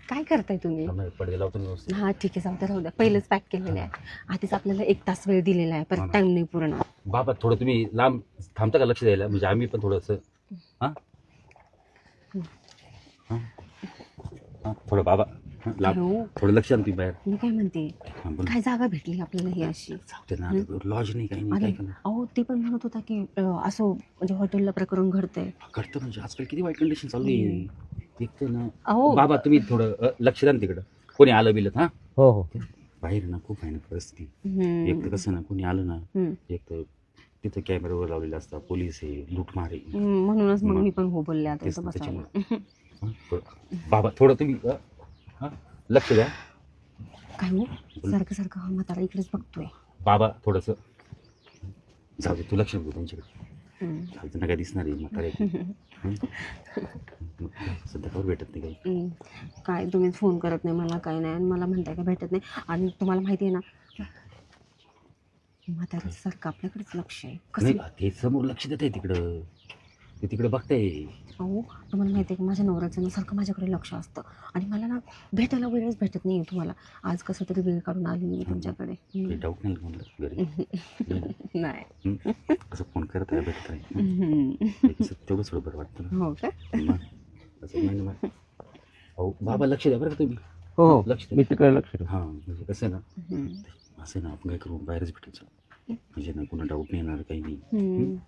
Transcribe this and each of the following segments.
काय करताय तुम्ही? पडदे लावतो व्यवस्थित. हा ठीक आहे, जाऊ द्या पहिलेच पॅक केलेलं आहे. आधीच आपल्याला 1 तास वेळ दिलेला आहे, परत टाइम नाही पूर्ण. बाबा थोडं तुम्ही लांब थांबता का लक्ष द्यायला, म्हणजे आम्ही पण थोडंसं थोडं बाबा लांब थोडं लक्ष द्या तुम्ही बाहेर. मी काय म्हणते, काय जागा भेटली आपल्याला ही अशी? ना लॉज नाही काही नाही काय अहो ते पण म्हणत होता की असं म्हणजे हॉटेलला प्रकरण घडतंय. घडतं म्हणजे आजकाल किती वाईट कंडिशन चालू आहे. एक तर ना अहो बाबा तुम्ही थोडं लक्ष द्या ना तिकडं, कोणी आलं बिलत. हो हो बाहेर ना खूप आहे ना परिस्थिती. एक तर कसं ना कोणी आलं ना, एक तर तिथं कॅमेरावर लावलेलं असतं, पोलीस आहे, लूटमार आहे. म्हणूनच मग मी पण हो बोलले आता तेच इथं ना, बसायला. बाबा थोडं तुम्ही लक्ष द्या. काय हो सारखं सारखं हा म्हातारा इकडेच बघतोय. बाबा थोडंसं जाऊ दे, तू लक्ष नको त्यांच्याकडे. चालतं ना काय दिसणार आहे म्हातारे. सध्या कावर भेटत नाही काही. काय तुम्ही फोन करत नाही मला, काय नाही, आणि मला म्हणताय का भेटत नाही. आणि तुम्हाला माहिती आहे ना, म्हाताऱ्याचं सारखं आपल्याकडेच लक्ष आहे. नाही कसं ते समोर लक्ष देत आहे तिकडं, ते तिकडे बघताय. अहो तुम्हाला माहिती आहे का, माझ्या नवऱ्याचं ना सारखं माझ्याकडे लक्ष असतं, आणि मला ना भेटायला वेळच भेटत नाही तुम्हाला. आज कसं तरी वेळ काढून आली मी तुमच्याकडे. काही डाऊट नाही म्हणलं घरी नाही असं फोन करत आहे भेटत आहे तेवढं थोडं बरं वाटतं ना. हो का? असं नाही ना. अहो बाबा लक्ष द्या बरं का तुम्ही. हो लक्ष मी द्या. तिकडे लक्ष ठेवतो. हां म्हणजे कसं आहे ना, असं ना आपण काय करू, बाहेरच भेटायचं म्हणजे ना कोणा डाऊट नाही येणार काही नाही.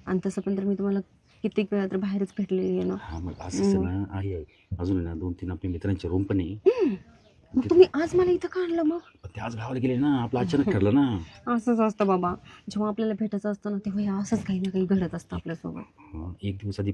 आणि तसं पण तर मी तुम्हाला कित्येक वेळा तर बाहेरच भेटलेली आहे ना. हां मग असं ना आहे अजून ना 2-3 आपल्या मित्रांचे रूम पण आहे. मग तुम्ही आज मला इथं का आणलं मग? ते आज गावाला गेले ना, आपलं अचानक ठरलं ना. असंच असतं बाबा, जेव्हा आपल्याला भेटायचं असतं ना तेव्हा हे असंच काही ना काही घडत असतं आपल्यासोबत. एक दिवस आधी